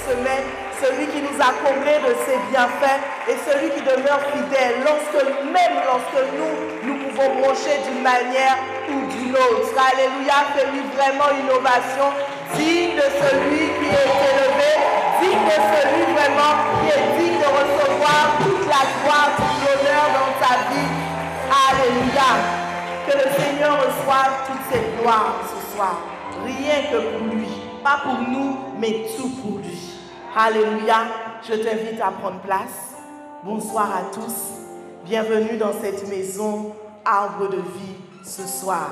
semaine, celui qui nous a comblés de ses bienfaits et celui qui demeure fidèle même lorsque nous pouvons broncher d'une manière ou d'une autre. Alléluia, fais-lui vraiment innovation, digne de celui qui est élevé, digne de celui vraiment qui est digne de recevoir toute la gloire, tout l'honneur dans ta vie. Alléluia. Que le Seigneur reçoive toute cette gloire ce soir. Rien que pour lui. Pas pour nous, mais tout pour lui. Alléluia. Je t'invite à prendre place. Bonsoir à tous. Bienvenue dans cette maison, arbre de vie, ce soir.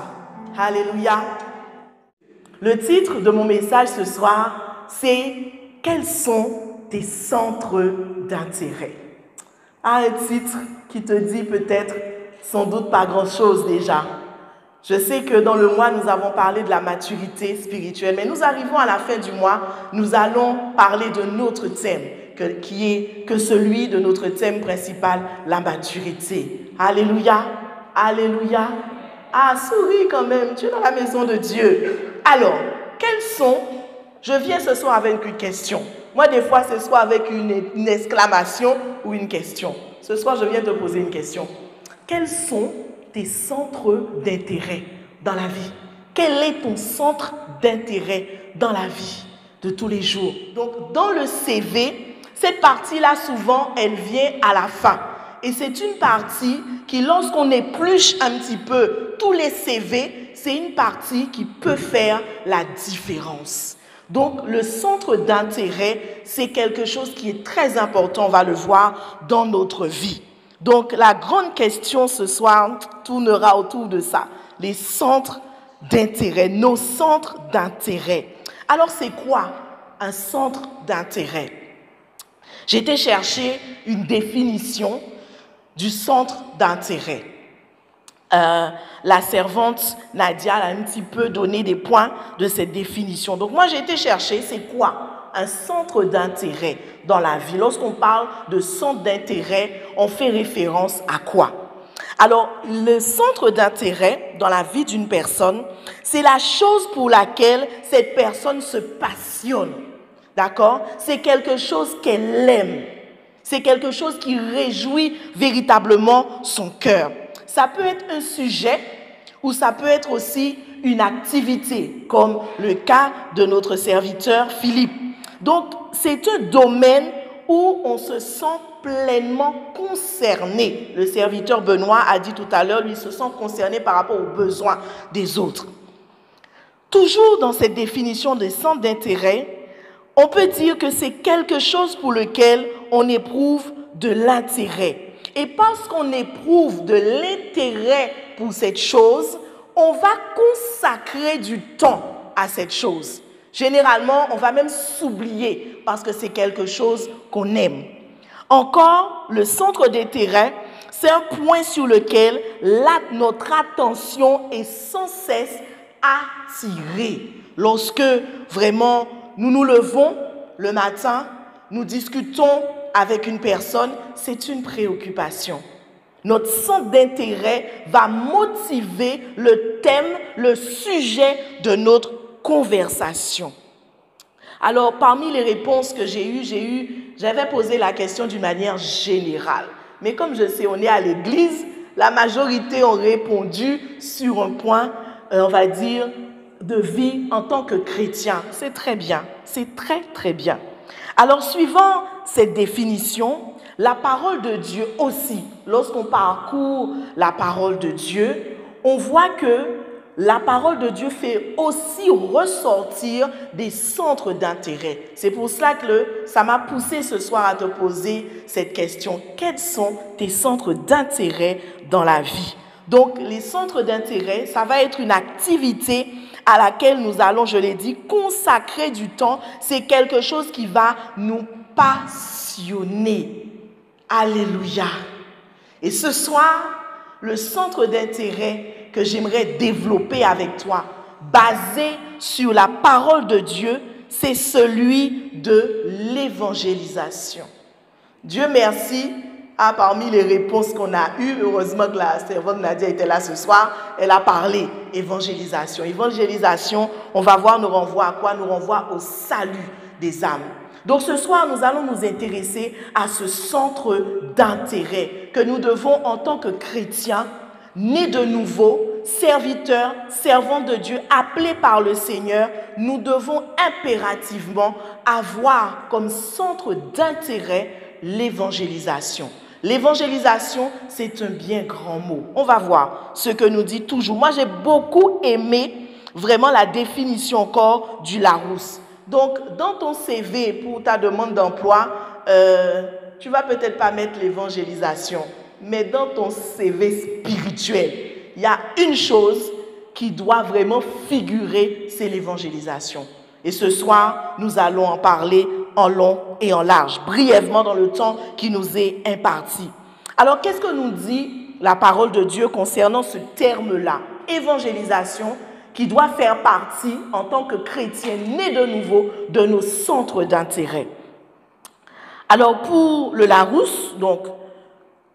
Alléluia. Le titre de mon message ce soir, c'est « Quels sont tes centres d'intérêt ?» Un titre qui te dit peut-être sans doute pas grand-chose déjà. Je sais que dans le mois, nous avons parlé de la maturité spirituelle, mais nous arrivons à la fin du mois, nous allons parler de notre thème, qui est que celui de notre thème principal, la maturité. Alléluia, alléluia. Ah, souris quand même, tu es dans la maison de Dieu. Alors, quels sont, je viens ce soir avec une question. Moi, des fois, ce soir avec une exclamation ou une question. Ce soir, je viens te poser une question. Quels sont tes centres d'intérêt dans la vie? Quel est ton centre d'intérêt dans la vie de tous les jours? Donc, dans le CV, cette partie-là, souvent, elle vient à la fin. Et c'est une partie qui, lorsqu'on épluche un petit peu tous les CV, c'est une partie qui peut faire la différence. Donc, le centre d'intérêt, c'est quelque chose qui est très important, on va le voir, dans notre vie. Donc, la grande question ce soir tournera autour de ça. Les centres d'intérêt, nos centres d'intérêt. Alors, c'est quoi un centre d'intérêt? J'ai été chercher une définition du centre d'intérêt. La servante Nadia a un petit peu donné des points de cette définition. Donc, moi, j'ai été chercher, c'est quoi un centre d'intérêt dans la vie? Lorsqu'on parle de centre d'intérêt, on fait référence à quoi? Alors, le centre d'intérêt dans la vie d'une personne, c'est la chose pour laquelle cette personne se passionne. D'accord? C'est quelque chose qu'elle aime. C'est quelque chose qui réjouit véritablement son cœur. Ça peut être un sujet ou ça peut être aussi une activité, comme le cas de notre serviteur Philippe. Donc, c'est un domaine où on se sent pleinement concerné. Le serviteur Benoît a dit tout à l'heure, lui, se sent concerné par rapport aux besoins des autres. Toujours dans cette définition de centre d'intérêt, on peut dire que c'est quelque chose pour lequel on éprouve de l'intérêt. Et parce qu'on éprouve de l'intérêt pour cette chose, on va consacrer du temps à cette chose. Généralement, on va même s'oublier parce que c'est quelque chose qu'on aime. Encore, le centre d'intérêt, c'est un point sur lequel notre attention est sans cesse attirée. Lorsque vraiment nous nous levons le matin, nous discutons avec une personne, c'est une préoccupation. Notre centre d'intérêt va motiver le thème, le sujet de notre conversation. Alors, parmi les réponses que j'avais posé la question d'une manière générale. Mais comme je sais, on est à l'église, la majorité ont répondu sur un point, on va dire, de vie en tant que chrétien. C'est très bien, c'est très très bien. Alors, suivant cette définition, la parole de Dieu aussi, lorsqu'on parcourt la parole de Dieu, on voit que la parole de Dieu fait aussi ressortir des centres d'intérêt. C'est pour cela que ça m'a poussé ce soir à te poser cette question. Quels sont tes centres d'intérêt dans la vie? Donc, les centres d'intérêt, ça va être une activité à laquelle nous allons, je l'ai dit, consacrer du temps. C'est quelque chose qui va nous passionner. Alléluia. Et ce soir, le centre d'intérêt que j'aimerais développer avec toi, basé sur la parole de Dieu, c'est celui de l'évangélisation. Dieu merci, parmi les réponses qu'on a eues, heureusement que la servante Nadia était là ce soir, elle a parlé évangélisation. Évangélisation, on va voir, nous renvoie à quoi? Nous renvoie au salut des âmes. Donc ce soir, nous allons nous intéresser à ce centre d'intérêt que nous devons, en tant que chrétiens, nés de nouveau, serviteurs, servants de Dieu, appelés par le Seigneur, nous devons impérativement avoir comme centre d'intérêt l'évangélisation. L'évangélisation, c'est un bien grand mot. On va voir ce que nous dit toujours. Moi, j'ai beaucoup aimé vraiment la définition encore du Larousse. Donc, dans ton CV pour ta demande d'emploi, tu vas peut-être pas mettre l'évangélisation, mais dans ton CV spirituel, il y a une chose qui doit vraiment figurer, c'est l'évangélisation. Et ce soir, nous allons en parler en long et en large, brièvement dans le temps qui nous est imparti. Alors, qu'est-ce que nous dit la parole de Dieu concernant ce terme-là, évangélisation, qui doit faire partie, en tant que chrétien né de nouveau, de nos centres d'intérêt? Alors, pour le Larousse, donc,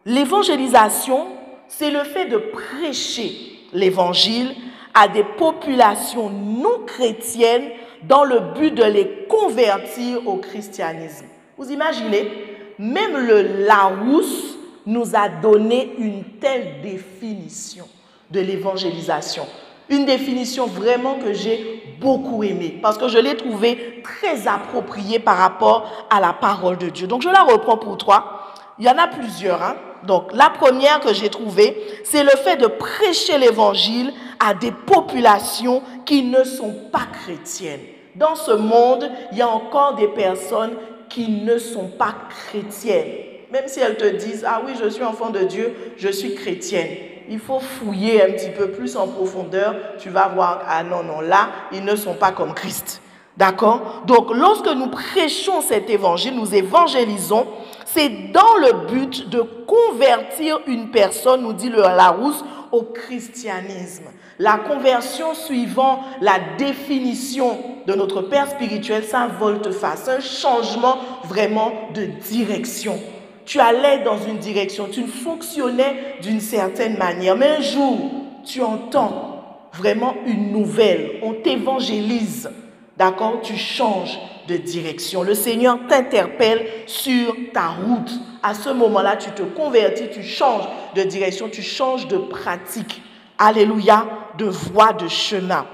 l'évangélisation, c'est le fait de prêcher l'évangile à des populations non chrétiennes dans le but de les convertir au christianisme. Vous imaginez, même le Larousse nous a donné une telle définition de l'évangélisation. Une définition vraiment que j'ai beaucoup aimée, parce que je l'ai trouvée très appropriée par rapport à la parole de Dieu. Donc, je la reprends pour toi. Il y en a plusieurs. Donc, la première que j'ai trouvée, c'est le fait de prêcher l'évangile à des populations qui ne sont pas chrétiennes. Dans ce monde, il y a encore des personnes qui ne sont pas chrétiennes. Même si elles te disent « Ah oui, je suis enfant de Dieu, je suis chrétienne ». Il faut fouiller un petit peu plus en profondeur. Tu vas voir, ah non, non, là, ils ne sont pas comme Christ. D'accord? Donc, lorsque nous prêchons cet évangile, nous évangélisons, c'est dans le but de convertir une personne, nous dit le Larousse, au christianisme. La conversion, suivant la définition de notre Père spirituel, c'est un volte-face, un changement vraiment de direction. Tu allais dans une direction, tu fonctionnais d'une certaine manière, mais un jour, tu entends vraiment une nouvelle, on t'évangélise, d'accord? Tu changes de direction. Le Seigneur t'interpelle sur ta route. À ce moment-là, tu te convertis, tu changes de direction, tu changes de pratique. Alléluia, de voie, de chemin.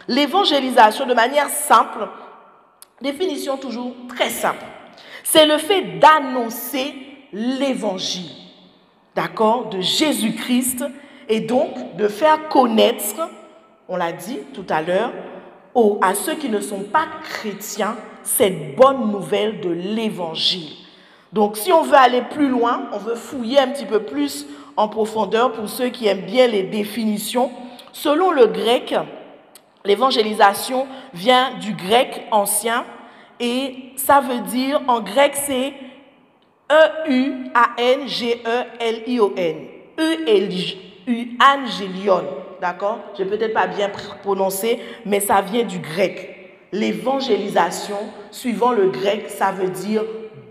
L'évangélisation, de manière simple, définition toujours très simple, c'est le fait d'annoncer l'évangile, d'accord, de Jésus-Christ, et donc de faire connaître, on l'a dit tout à l'heure, à ceux qui ne sont pas chrétiens, cette bonne nouvelle de l'évangile. Donc, si on veut aller plus loin, on veut fouiller un petit peu plus en profondeur pour ceux qui aiment bien les définitions. Selon le grec, l'évangélisation vient du grec ancien et ça veut dire, en grec, c'est E-U-A-N-G-E-L-I-O-N. Evangelion. D'accord? Je ne vais peut-être pas bien prononcer, mais ça vient du grec. L'évangélisation, suivant le grec, ça veut dire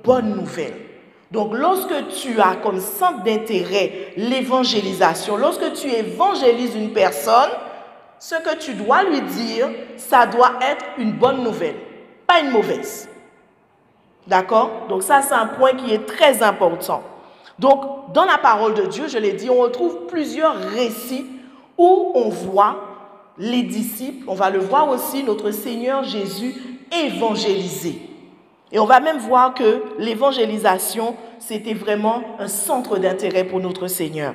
bonne nouvelle. Donc, lorsque tu as comme centre d'intérêt l'évangélisation, lorsque tu évangélises une personne, ce que tu dois lui dire, ça doit être une bonne nouvelle, pas une mauvaise. D'accord? Donc, ça, c'est un point qui est très important. Donc, dans la parole de Dieu, je l'ai dit, on retrouve plusieurs récits où on voit les disciples, on va le voir aussi, notre Seigneur Jésus évangéliser. Et on va même voir que l'évangélisation, c'était vraiment un centre d'intérêt pour notre Seigneur.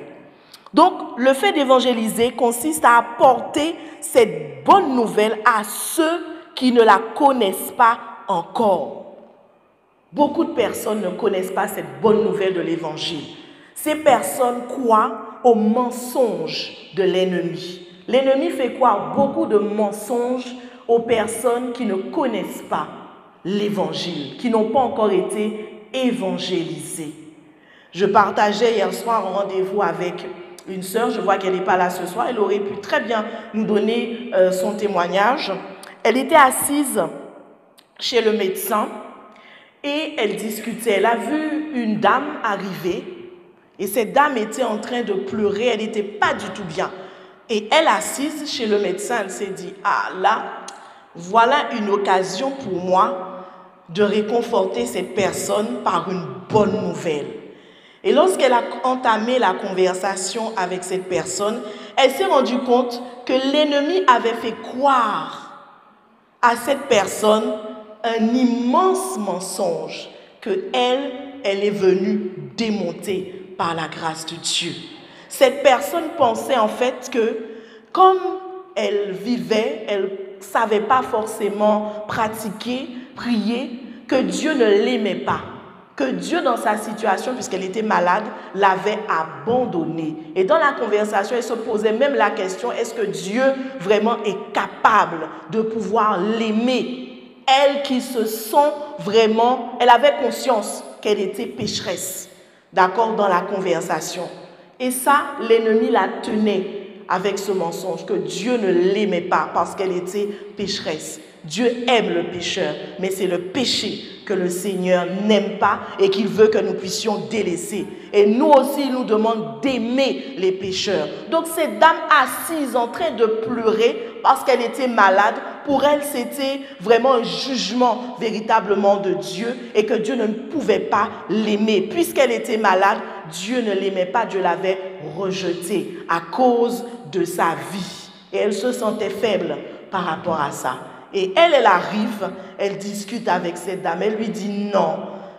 Donc, le fait d'évangéliser consiste à apporter cette bonne nouvelle à ceux qui ne la connaissent pas encore. Beaucoup de personnes ne connaissent pas cette bonne nouvelle de l'évangile. Ces personnes croient aux mensonges de l'ennemi. L'ennemi fait croire beaucoup de mensonges aux personnes qui ne connaissent pas l'évangile, qui n'ont pas encore été évangélisées. Je partageais hier soir un rendez-vous avec une sœur, je vois qu'elle n'est pas là ce soir, elle aurait pu très bien nous donner son témoignage. Elle était assise chez le médecin et elle discutait. Elle a vu une dame arriver et cette dame était en train de pleurer, elle n'était pas du tout bien. Et elle, assise chez le médecin, elle s'est dit « Ah là, voilà une occasion pour moi de réconforter cette personne par une bonne nouvelle. Et lorsqu'elle a entamé la conversation avec cette personne, elle s'est rendue compte que l'ennemi avait fait croire à cette personne un immense mensonge que elle est venue démonter par la grâce de Dieu. Cette personne pensait en fait que comme elle vivait, elle ne savait pas forcément pratiquer, prier, que Dieu ne l'aimait pas. Que Dieu, dans sa situation, puisqu'elle était malade, l'avait abandonnée. Et dans la conversation, elle se posait même la question, est-ce que Dieu vraiment est capable de pouvoir l'aimer? Elle qui se sent vraiment, elle avait conscience qu'elle était pécheresse, d'accord, dans la conversation. Et ça, l'ennemi la tenait avec ce mensonge, que Dieu ne l'aimait pas parce qu'elle était pécheresse. Dieu aime le pécheur, mais c'est le péché que le Seigneur n'aime pas et qu'il veut que nous puissions délaisser. Et nous aussi, il nous demande d'aimer les pécheurs. Donc cette dame assise en train de pleurer parce qu'elle était malade, pour elle c'était vraiment un jugement véritablement de Dieu et que Dieu ne pouvait pas l'aimer. Puisqu'elle était malade, Dieu ne l'aimait pas, Dieu l'avait rejetée à cause de sa vie. Et elle se sentait faible par rapport à ça. Et elle arrive, elle discute avec cette dame, elle lui dit non,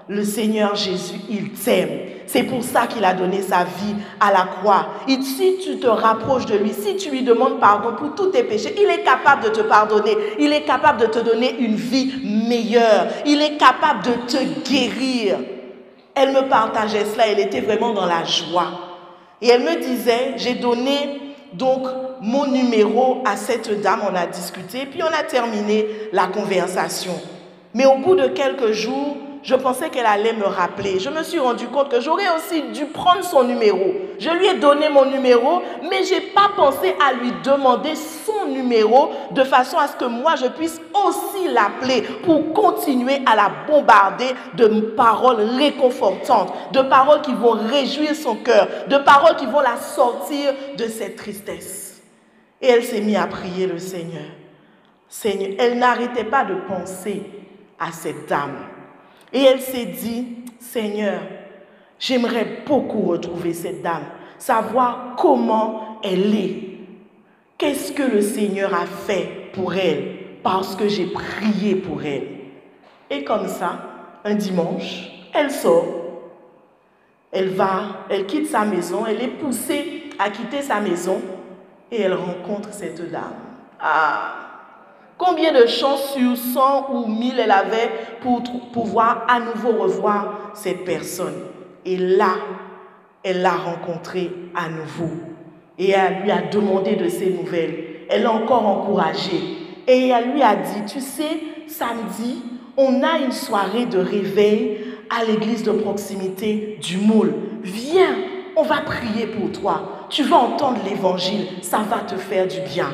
le Seigneur Jésus, il t'aime. C'est pour ça qu'il a donné sa vie à la croix. Et si tu te rapproches de lui, si tu lui demandes pardon pour tous tes péchés, il est capable de te pardonner. Il est capable de te donner une vie meilleure. Il est capable de te guérir. Elle me partageait cela, elle était vraiment dans la joie. Et elle me disait, j'ai donné donc mon numéro à cette dame, on a discuté, puis on a terminé la conversation. Mais au bout de quelques jours, je pensais qu'elle allait me rappeler. Je me suis rendu compte que j'aurais aussi dû prendre son numéro. Je lui ai donné mon numéro, mais je n'ai pas pensé à lui demander son numéro de façon à ce que moi, je puisse aussi l'appeler pour continuer à la bombarder de paroles réconfortantes, de paroles qui vont réjouir son cœur, de paroles qui vont la sortir de cette tristesse. Et elle s'est mise à prier le Seigneur. Seigneur, elle n'arrêtait pas de penser à cette dame. Et elle s'est dit, Seigneur, j'aimerais beaucoup retrouver cette dame, savoir comment elle est. Qu'est-ce que le Seigneur a fait pour elle parce que j'ai prié pour elle. Et comme ça, un dimanche, elle sort, elle quitte sa maison, elle est poussée à quitter sa maison et elle rencontre cette dame. Ah! Combien de chances sur 100 ou 1000 elle avait pour pouvoir à nouveau revoir cette personne. Et là, elle l'a rencontrée à nouveau. Et elle lui a demandé de ses nouvelles. Elle l'a encore encouragée. Et elle lui a dit, tu sais, samedi, on a une soirée de réveil à l'église de proximité du Moule. Viens, on va prier pour toi. Tu vas entendre l'évangile, ça va te faire du bien.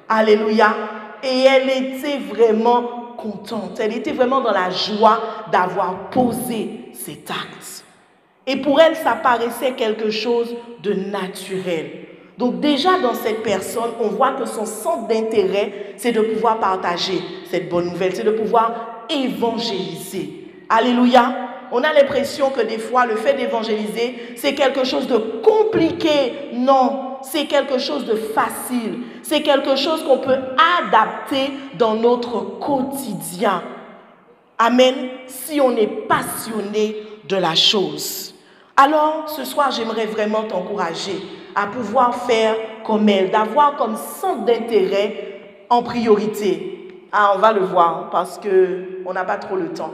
Alléluia. Et elle était vraiment contente. Elle était vraiment dans la joie d'avoir posé cet acte. Et pour elle, ça paraissait quelque chose de naturel. Donc déjà dans cette personne, on voit que son centre d'intérêt, c'est de pouvoir partager cette bonne nouvelle, c'est de pouvoir évangéliser. Alléluia. On a l'impression que des fois, le fait d'évangéliser, c'est quelque chose de compliqué. Non, c'est quelque chose de facile. C'est quelque chose qu'on peut adapter dans notre quotidien. Amen. Si on est passionné de la chose. Alors, ce soir, j'aimerais vraiment t'encourager à pouvoir faire comme elle, d'avoir comme centre d'intérêt en priorité. Ah, on va le voir parce qu'on n'a pas trop le temps.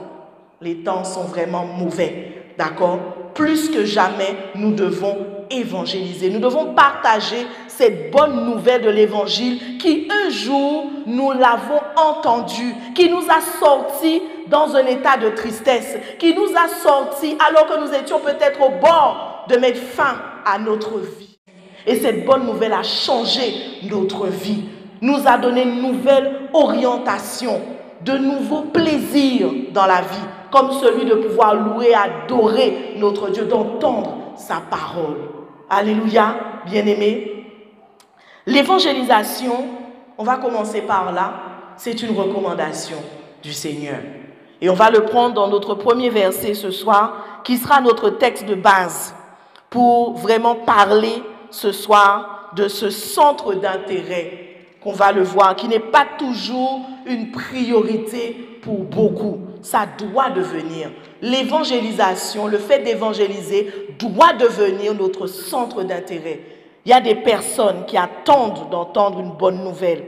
Les temps sont vraiment mauvais, d'accord? Plus que jamais, nous devons évangéliser. Nous devons partager cette bonne nouvelle de l'évangile qui, un jour, nous l'avons entendue, qui nous a sortis dans un état de tristesse, qui nous a sortis alors que nous étions peut-être au bord de mettre fin à notre vie. Et cette bonne nouvelle a changé notre vie, nous a donné une nouvelle orientation, de nouveaux plaisirs dans la vie, comme celui de pouvoir louer, adorer notre Dieu, d'entendre sa parole. Alléluia, bien-aimés. L'évangélisation, on va commencer par là, c'est une recommandation du Seigneur. Et on va le prendre dans notre premier verset ce soir, qui sera notre texte de base pour vraiment parler ce soir de ce centre d'intérêt qu'on va le voir, qui n'est pas toujours une priorité pour beaucoup. Ça doit devenir. L'évangélisation, le fait d'évangéliser doit devenir notre centre d'intérêt. Il y a des personnes qui attendent d'entendre une bonne nouvelle.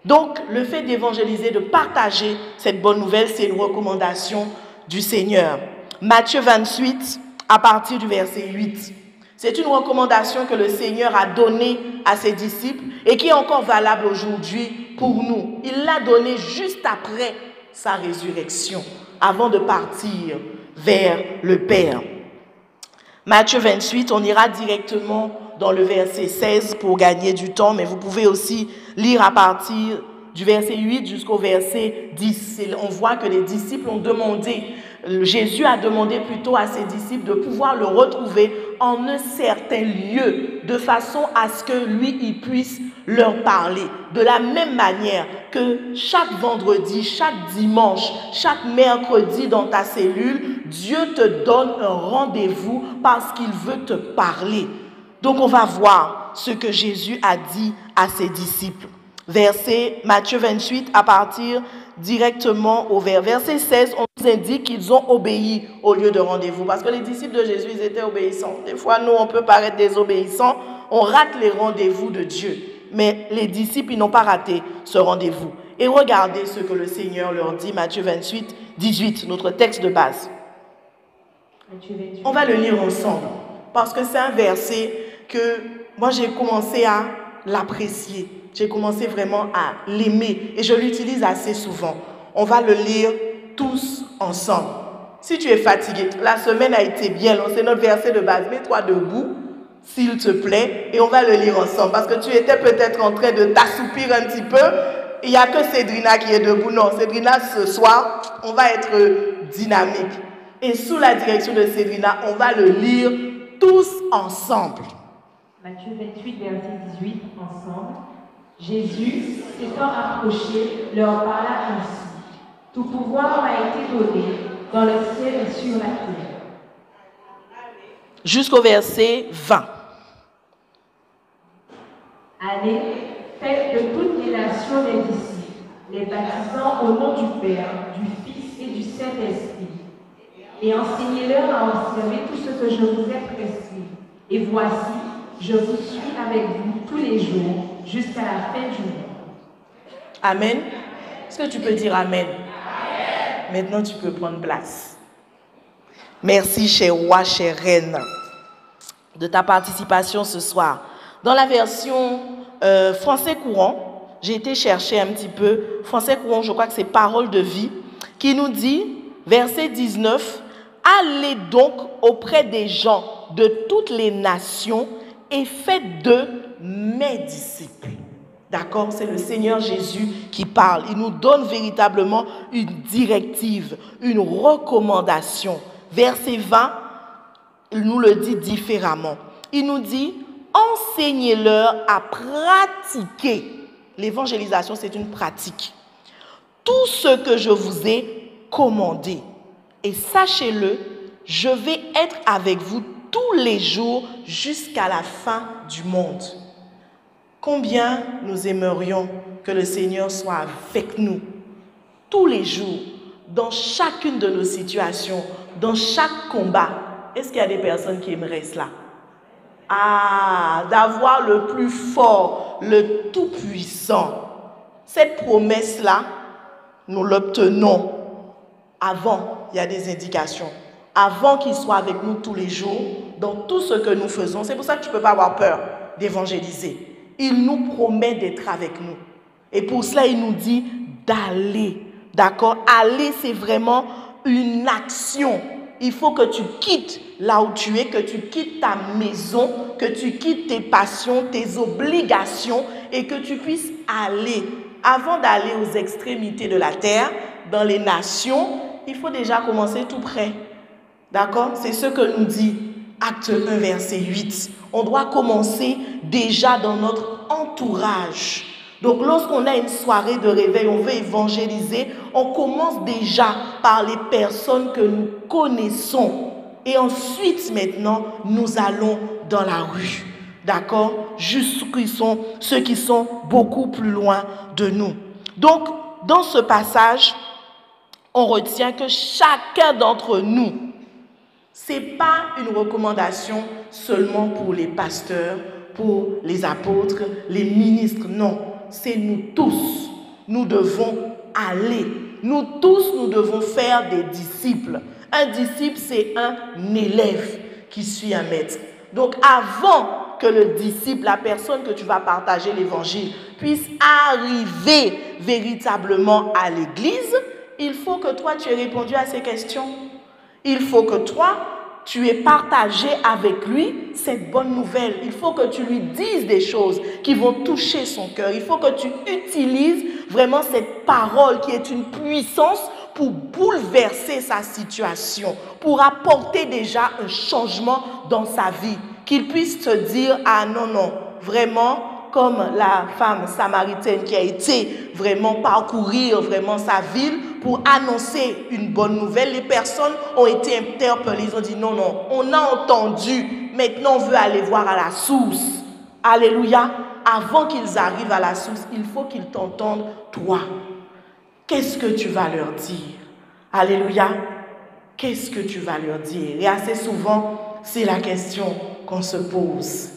Donc, le fait d'évangéliser, de partager cette bonne nouvelle, c'est une recommandation du Seigneur. Matthieu 28, à partir du verset 8. C'est une recommandation que le Seigneur a donnée à ses disciples et qui est encore valable aujourd'hui pour nous. Il l'a donnée juste après sa résurrection, avant de partir vers le Père. Matthieu 28, on ira directement dans le verset 16 pour gagner du temps, mais vous pouvez aussi lire à partir du verset 8 jusqu'au verset 10. On voit que les disciples ont demandé, Jésus a demandé plutôt à ses disciples de pouvoir le retrouver en un certain lieu, de façon à ce que lui, il puisse leur parler. De la même manière que chaque vendredi, chaque dimanche, chaque mercredi dans ta cellule, Dieu te donne un rendez-vous parce qu'il veut te parler. Donc on va voir ce que Jésus a dit à ses disciples. Verset Matthieu 28 à partir directement au verset 16, on nous indique qu'ils ont obéi au lieu de rendez-vous. Parce que les disciples de Jésus, ils étaient obéissants. Des fois, nous, on peut paraître désobéissants. On rate les rendez-vous de Dieu. Mais les disciples, ils n'ont pas raté ce rendez-vous. Et regardez ce que le Seigneur leur dit, Matthieu 28, 18, notre texte de base. On va le lire ensemble. Parce que c'est un verset que moi, j'ai commencé à l'apprécier. J'ai commencé vraiment à l'aimer et je l'utilise assez souvent. On va le lire tous ensemble. Si tu es fatigué, la semaine a été bien longue, c'est notre verset de base. Mets-toi debout, s'il te plaît, et on va le lire ensemble. Parce que tu étais peut-être en train de t'assoupir un petit peu. Il n'y a que Cédrina qui est debout. Non, Cédrina, ce soir, on va être dynamique. Et sous la direction de Cédrina, on va le lire tous ensemble. Matthieu 28, verset 18, ensemble. Jésus, s'étant approché, leur parla ainsi. Tout pouvoir m'a été donné dans le ciel et sur la terre. Jusqu'au verset 20. Allez, faites de toutes les nations des disciples, les baptisant au nom du Père, du Fils et du Saint-Esprit, et enseignez-leur à observer tout ce que je vous ai prescrit. Et voici, je vous suis avec vous tous les jours, jusqu'à la fin du monde. Amen. Est-ce que tu peux dire Amen? Amen. Maintenant, tu peux prendre place. Merci, cher roi, chère reine, de ta participation ce soir. Dans la version français courant, j'ai été chercher un petit peu. Français courant, je crois que c'est Parole de vie, qui nous dit, verset 19, « Allez donc auprès des gens de toutes les nations et faites d'eux mes disciples. » D'accord? C'est le Seigneur Jésus qui parle. Il nous donne véritablement une directive, une recommandation. Verset 20, il nous le dit différemment. Il nous dit, enseignez-leur à pratiquer. L'évangélisation, c'est une pratique. Tout ce que je vous ai commandé. Et sachez-le, je vais être avec vous tous les jours jusqu'à la fin du monde. Combien nous aimerions que le Seigneur soit avec nous tous les jours, dans chacune de nos situations, dans chaque combat. Est-ce qu'il y a des personnes qui aimeraient cela? Ah, d'avoir le plus fort, le tout-puissant. Cette promesse-là, nous l'obtenons avant, il y a des indications. Avant qu'il soit avec nous tous les jours, dans tout ce que nous faisons. C'est pour ça que tu ne peux pas avoir peur d'évangéliser. Il nous promet d'être avec nous. Et pour cela, il nous dit d'aller. D'accord? Aller, c'est vraiment une action. Il faut que tu quittes là où tu es, que tu quittes ta maison, que tu quittes tes passions, tes obligations et que tu puisses aller. Avant d'aller aux extrémités de la terre, dans les nations, il faut déjà commencer tout près. D'accord? C'est ce que nous dit Acte 1, verset 8. On doit commencer déjà dans notre entourage. Donc, lorsqu'on a une soirée de réveil, on veut évangéliser, on commence déjà par les personnes que nous connaissons. Et ensuite, maintenant, nous allons dans la rue. D'accord? Juste ceux qui sont beaucoup plus loin de nous. Donc, dans ce passage, on retient que chacun d'entre nous, ce n'est pas une recommandation seulement pour les pasteurs, pour les apôtres, les ministres, non. C'est nous tous. Nous devons aller. Nous tous, nous devons faire des disciples. Un disciple, c'est un élève qui suit un maître. Donc, avant que le disciple, la personne que tu vas partager l'évangile, puisse arriver véritablement à l'église, il faut que toi, tu aies répondu à ces questions. Il faut que toi, tu aies partagé avec lui cette bonne nouvelle. Il faut que tu lui dises des choses qui vont toucher son cœur. Il faut que tu utilises vraiment cette parole qui est une puissance pour bouleverser sa situation, pour apporter déjà un changement dans sa vie. Qu'il puisse te dire, ah non, non, vraiment, comme la femme samaritaine qui a été vraiment parcourir vraiment sa ville pour annoncer une bonne nouvelle. Les personnes ont été interpellées, ils ont dit non, non, on a entendu, maintenant on veut aller voir à la source. Alléluia. Avant qu'ils arrivent à la source, il faut qu'ils t'entendent toi. Qu'est-ce que tu vas leur dire? Alléluia. Qu'est-ce que tu vas leur dire? Et assez souvent, c'est la question qu'on se pose.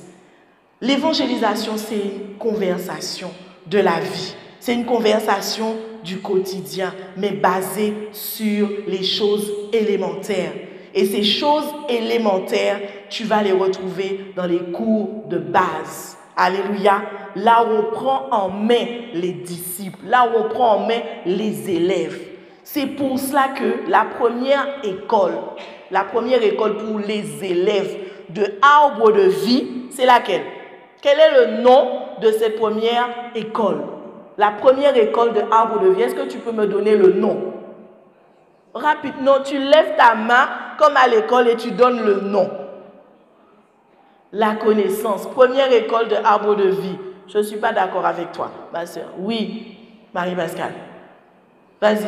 L'évangélisation, c'est une conversation de la vie. C'est une conversation du quotidien, mais basée sur les choses élémentaires. Et ces choses élémentaires, tu vas les retrouver dans les cours de base. Alléluia. Là où on prend en main les disciples, là où on prend en main les élèves. C'est pour cela que la première école pour les élèves de Arbre de Vie, c'est laquelle? Quel est le nom de cette première école? La première école de Arbre de Vie, est-ce que tu peux me donner le nom? Rapidement, tu lèves ta main comme à l'école et tu donnes le nom. La connaissance. Première école de Arbre de Vie. Je ne suis pas d'accord avec toi, ma soeur. Oui, Marie-Pascale. Vas-y.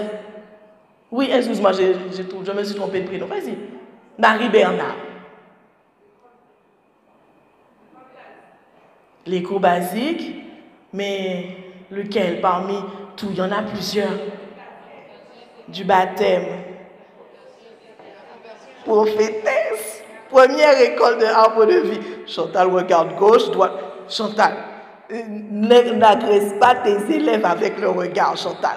Oui, excuse-moi, je me suis trompée de prénom. Vas-y. Marie-Bernard. Les cours basiques, mais lequel parmi tous? Il y en a plusieurs. Du baptême. Prophétesse. Première école de Arbre de Vie. Chantal, regarde gauche, droite. Chantal, n'agresse pas tes élèves avec le regard, Chantal.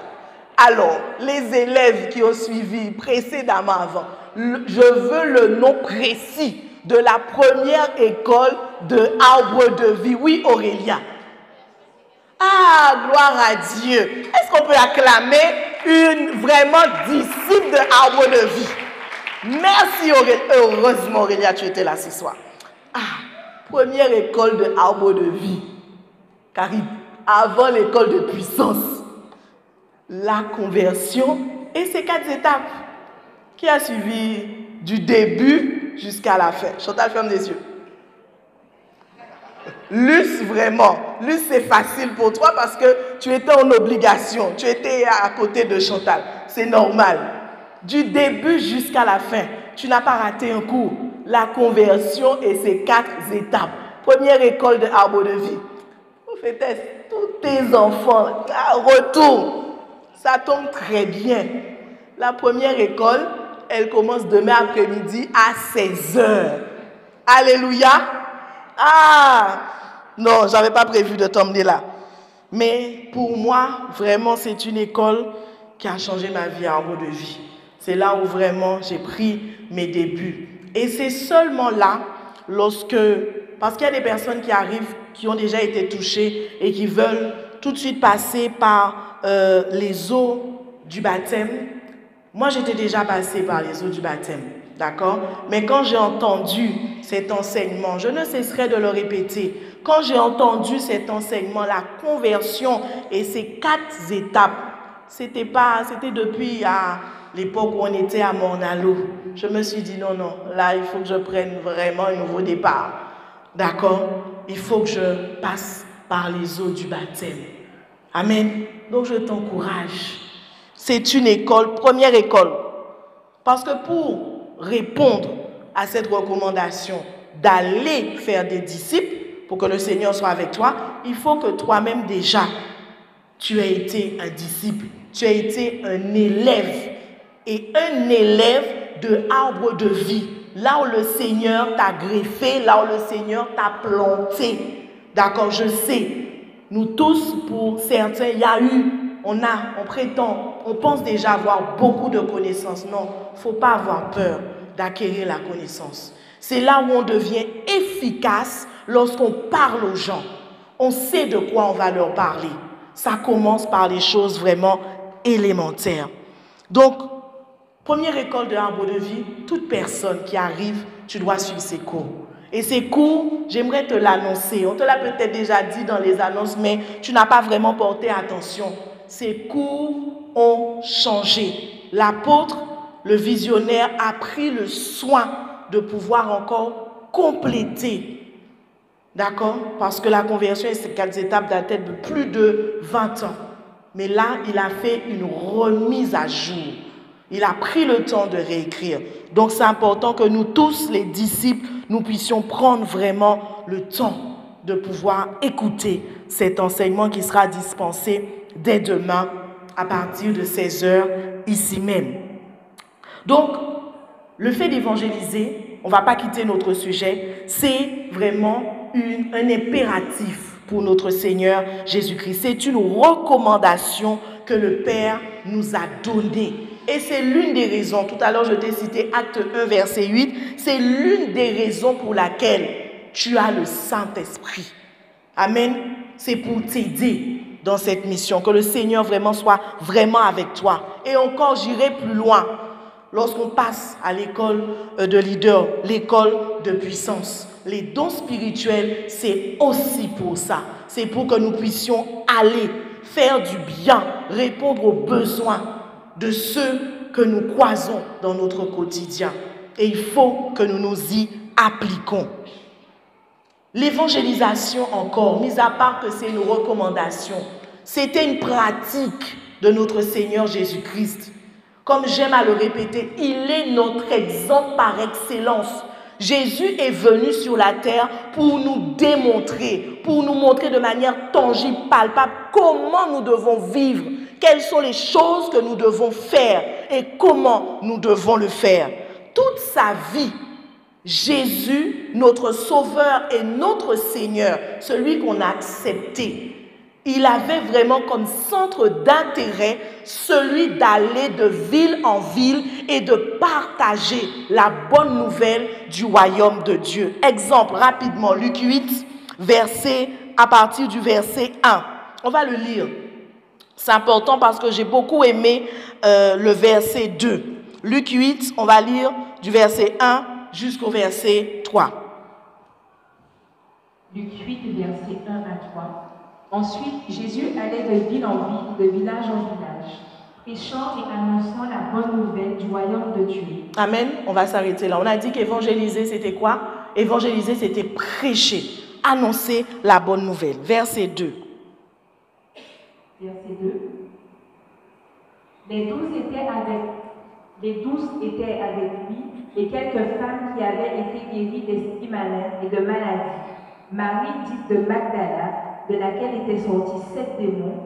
Alors, les élèves qui ont suivi précédemment avant, je veux le nom précis de la première école de Arbre de Vie. Oui, Aurélia. Ah, gloire à Dieu. Est-ce qu'on peut acclamer une vraiment disciple de Arbre de Vie? Merci Aurélia. Heureusement Aurélia, tu étais là ce soir. Ah, première école de Arbre de Vie. Car avant l'école de puissance, la conversion et ces 4 étapes qui a suivi du début jusqu'à la fin. Chantal, ferme les yeux. Luce, vraiment. Luce, c'est facile pour toi parce que tu étais en obligation. Tu étais à côté de Chantal. C'est normal. Du début jusqu'à la fin, tu n'as pas raté un cours. La conversion et ses 4 étapes. Première école de Arbre de Vie. Prophétesse, tous tes enfants, retourne. Ça tombe très bien. La première école, elle commence demain après-midi à 16h. Alléluia. Ah, non, je n'avais pas prévu de t'emmener là. Mais pour moi, vraiment, c'est une école qui a changé ma vie à Arbre de Vie. C'est là où vraiment j'ai pris mes débuts. Et c'est seulement là, parce qu'il y a des personnes qui arrivent, qui ont déjà été touchées et qui veulent tout de suite passer par les eaux du baptême. Moi, j'étais déjà passée par les eaux du baptême, d'accord? Mais quand j'ai entendu cet enseignement, je ne cesserai de le répéter. Quand j'ai entendu cet enseignement, la conversion et ces 4 étapes, c'était depuis l'époque où on était à Mornalo. Je me suis dit non, non, là, il faut que je prenne vraiment un nouveau départ, d'accord? Il faut que je passe par les eaux du baptême. Amen. Donc je t'encourage. C'est une école, première école. Parce que pour répondre à cette recommandation d'aller faire des disciples, pour que le Seigneur soit avec toi, il faut que toi-même déjà, tu aies été un disciple, tu aies été un élève. Et un élève de arbre de vie, là où le Seigneur t'a greffé, là où le Seigneur t'a planté. D'accord, je sais, nous tous, pour certains, il y a eu, on prétend, on pense déjà avoir beaucoup de connaissances. Non, il ne faut pas avoir peur d'acquérir la connaissance. C'est là où on devient efficace lorsqu'on parle aux gens. On sait de quoi on va leur parler. Ça commence par les choses vraiment élémentaires. Donc, première école de l'arbre de vie, toute personne qui arrive, tu dois suivre ses cours. Et ces cours, j'aimerais te l'annoncer. On te l'a peut-être déjà dit dans les annonces, mais tu n'as pas vraiment porté attention. Ces cours ont changé. L'apôtre, le visionnaire, a pris le soin de pouvoir encore compléter. D'accord? Parce que la conversion et ces 4 étapes datent de plus de 20 ans. Mais là, il a fait une remise à jour. Il a pris le temps de réécrire. Donc, c'est important que nous tous, les disciples, nous puissions prendre vraiment le temps de pouvoir écouter cet enseignement qui sera dispensé dès demain à partir de 16h ici même. Donc, le fait d'évangéliser, on ne va pas quitter notre sujet, c'est vraiment un impératif pour notre Seigneur Jésus-Christ. C'est une recommandation que le Père nous a donnée. Et c'est l'une des raisons, tout à l'heure je t'ai cité Acte 1, verset 8, c'est l'une des raisons pour laquelle tu as le Saint-Esprit. Amen. C'est pour t'aider dans cette mission, que le Seigneur vraiment soit vraiment avec toi. Et encore, j'irai plus loin. Lorsqu'on passe à l'école de leader, l'école de puissance, les dons spirituels, c'est aussi pour ça. C'est pour que nous puissions aller faire du bien, répondre aux besoins de ceux que nous croisons dans notre quotidien. Et il faut que nous nous y appliquons. L'évangélisation encore, mis à part que c'est une recommandation, c'était une pratique de notre Seigneur Jésus-Christ. Comme j'aime à le répéter, il est notre exemple par excellence. Jésus est venu sur la terre pour nous démontrer, pour nous montrer de manière tangible, palpable, comment nous devons vivre, quelles sont les choses que nous devons faire et comment nous devons le faire. Toute sa vie, Jésus, notre Sauveur et notre Seigneur, celui qu'on a accepté, il avait vraiment comme centre d'intérêt celui d'aller de ville en ville et de partager la bonne nouvelle du royaume de Dieu. Exemple, rapidement, Luc 8, à partir du verset 1. On va le lire. C'est important parce que j'ai beaucoup aimé le verset 2. Luc 8, on va lire du verset 1 jusqu'au verset 3. Luc 8, verset 1 à 3. Ensuite, Jésus allait de ville en ville, de village en village, prêchant et annonçant la bonne nouvelle du royaume de Dieu. Amen. On va s'arrêter là. On a dit qu'évangéliser, c'était quoi? Évangéliser, c'était prêcher, annoncer la bonne nouvelle. Verset 2. Verset 2. Les 12 étaient avec lui et quelques femmes qui avaient été guéries d'esprits malins et de maladies. Marie, dite de Magdala, de laquelle étaient sortis 7 démons.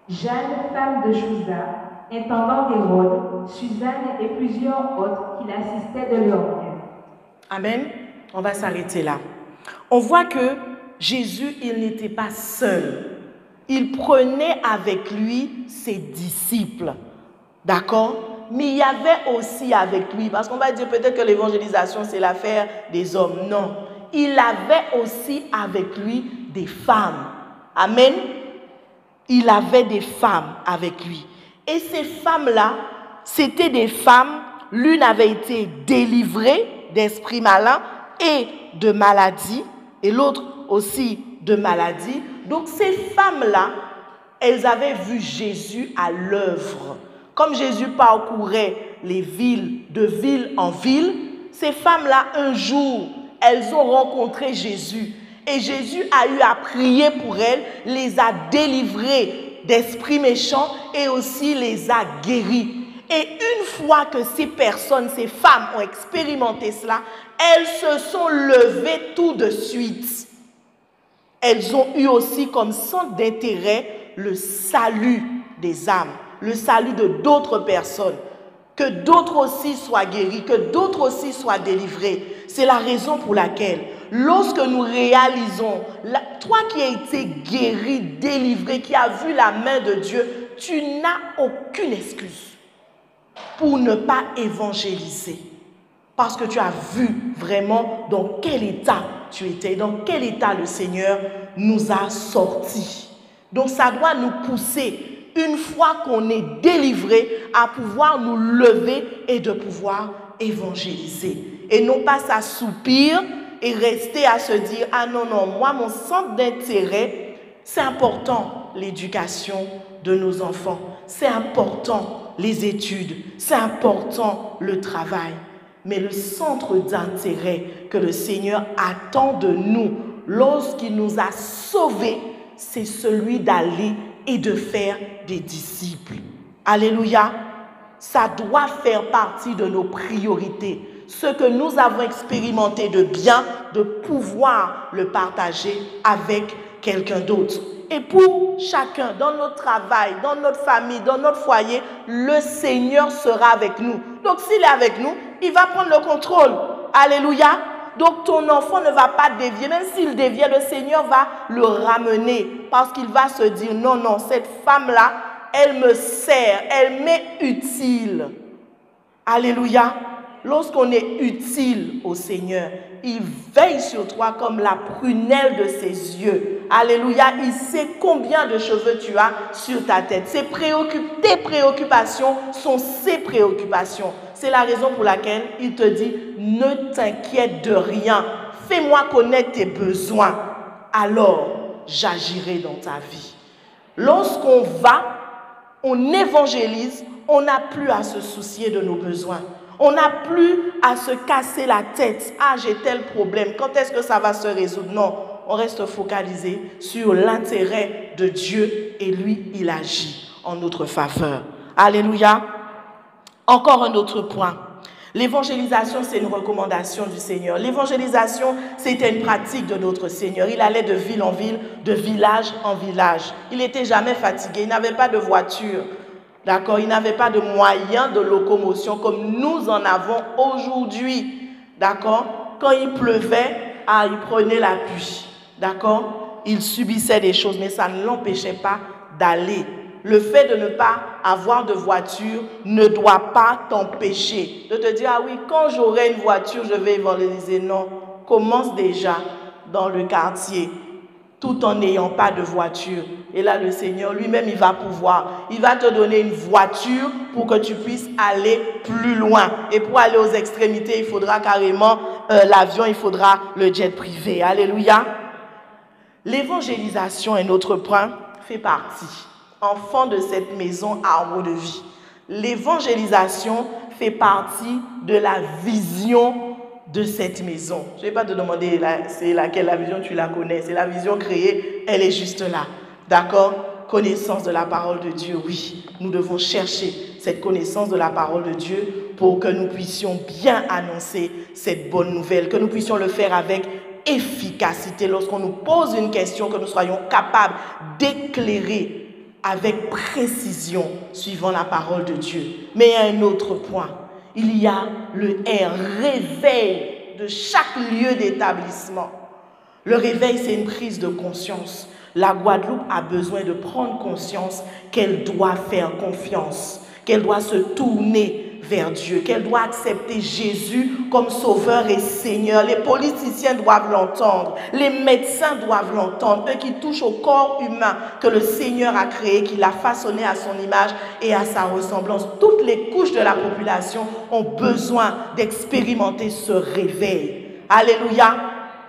Jeanne, femme de Chouza, intendant d'Hérode, Suzanne et plusieurs autres qui l'assistaient de leur bien. Amen. On va s'arrêter là. On voit que Jésus, il n'était pas seul. Il prenait avec lui ses disciples. D'accord? Mais il y avait aussi avec lui, parce qu'on va dire peut-être que l'évangélisation, c'est l'affaire des hommes. Non. Il avait aussi avec lui des femmes. Amen. Il avait des femmes avec lui. Et ces femmes-là, c'était des femmes, l'une avait été délivrée d'esprits malins et de maladies, et l'autre aussi de maladies. Donc ces femmes-là, elles avaient vu Jésus à l'œuvre. Comme Jésus parcourait les villes, de ville en ville, ces femmes-là, un jour, elles ont rencontré Jésus. Et Jésus a eu à prier pour elles, les a délivrées d'esprits méchants et aussi les a guéries. Et une fois que ces personnes, ces femmes ont expérimenté cela, elles se sont levées tout de suite. Elles ont eu aussi comme centre d'intérêt le salut des âmes, le salut de d'autres personnes, que d'autres aussi soient guéris, que d'autres aussi soient délivrés. C'est la raison pour laquelle, lorsque nous réalisons, toi qui as été guéri, délivré, qui as vu la main de Dieu, tu n'as aucune excuse pour ne pas évangéliser. Parce que tu as vu vraiment dans quel état tu étais, dans quel état le Seigneur nous a sortis. Donc ça doit nous pousser, une fois qu'on est délivré, à pouvoir nous lever et de pouvoir évangéliser. Et non pas s'assoupir et rester à se dire « Ah non, non, moi mon centre d'intérêt, c'est important l'éducation de nos enfants, c'est important les études, c'est important le travail. » Mais le centre d'intérêt que le Seigneur attend de nous lorsqu'il nous a sauvés, c'est celui d'aller et de faire des disciples. Alléluia. Ça doit faire partie de nos priorités. Ce que nous avons expérimenté de bien, de pouvoir le partager avec quelqu'un d'autre. Et pour chacun, dans notre travail, dans notre famille, dans notre foyer, le Seigneur sera avec nous. Donc s'il est avec nous, il va prendre le contrôle. Alléluia. Donc ton enfant ne va pas dévier. Même s'il dévie, le Seigneur va le ramener. Parce qu'il va se dire, non, non, cette femme-là, elle me sert, elle m'est utile. Alléluia. Lorsqu'on est utile au Seigneur, il veille sur toi comme la prunelle de ses yeux. Alléluia. Il sait combien de cheveux tu as sur ta tête. Tes préoccupations sont ses préoccupations. C'est la raison pour laquelle il te dit, ne t'inquiète de rien. Fais-moi connaître tes besoins. Alors, j'agirai dans ta vie. Lorsqu'on va, on évangélise, on n'a plus à se soucier de nos besoins. On n'a plus à se casser la tête. Ah, j'ai tel problème. Quand est-ce que ça va se résoudre? Non, on reste focalisé sur l'intérêt de Dieu et lui, il agit en notre faveur. Alléluia. Encore un autre point. L'évangélisation, c'est une recommandation du Seigneur. L'évangélisation, c'était une pratique de notre Seigneur. Il allait de ville en ville, de village en village. Il n'était jamais fatigué. Il n'avait pas de voiture. D'accord, il n'avait pas de moyens de locomotion comme nous en avons aujourd'hui. D'accord, quand il pleuvait, il prenait la pluie. D'accord, il subissait des choses, mais ça ne l'empêchait pas d'aller. Le fait de ne pas avoir de voiture ne doit pas t'empêcher de te dire, ah oui, quand j'aurai une voiture, je vais évangéliser. Non, commence déjà dans le quartier, tout en n'ayant pas de voiture. Et là, le Seigneur lui-même, il va pouvoir. Il va te donner une voiture pour que tu puisses aller plus loin. Et pour aller aux extrémités, il faudra carrément l'avion, il faudra le jet privé. Alléluia. L'évangélisation, un autre point, fait partie. Enfant de cette maison, arbre de vie. L'évangélisation fait partie de la vision de cette maison. Je ne vais pas te demander c'est laquelle la vision, tu la connais. C'est la vision créée, elle est juste là. D'accord? Connaissance de la parole de Dieu, oui. Nous devons chercher cette connaissance de la parole de Dieu pour que nous puissions bien annoncer cette bonne nouvelle, que nous puissions le faire avec efficacité. Lorsqu'on nous pose une question, que nous soyons capables d'éclairer avec précision suivant la parole de Dieu. Mais il y a un autre point. Il y a un réveil de chaque lieu d'établissement. Le réveil, c'est une prise de conscience. La Guadeloupe a besoin de prendre conscience qu'elle doit faire confiance, qu'elle doit se tourner vers Dieu, qu'elle doit accepter Jésus comme sauveur et Seigneur. Les politiciens doivent l'entendre, les médecins doivent l'entendre, eux qui touchent au corps humain que le Seigneur a créé, qu'il a façonné à son image et à sa ressemblance. Toutes les couches de la population ont besoin d'expérimenter ce réveil. Alléluia.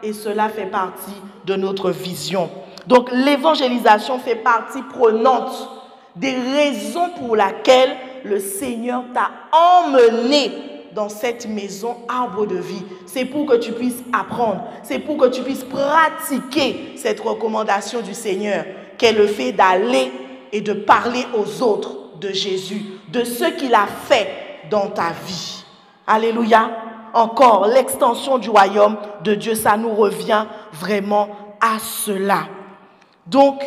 Et cela fait partie de notre vision. Donc l'évangélisation fait partie prenante des raisons pour lesquelles le Seigneur t'a emmené dans cette maison arbre de vie. C'est pour que tu puisses apprendre, c'est pour que tu puisses pratiquer cette recommandation du Seigneur, qu'est le fait d'aller et de parler aux autres de Jésus, de ce qu'il a fait dans ta vie. Alléluia. Encore, l'extension du royaume de Dieu, ça nous revient vraiment à cela. Donc,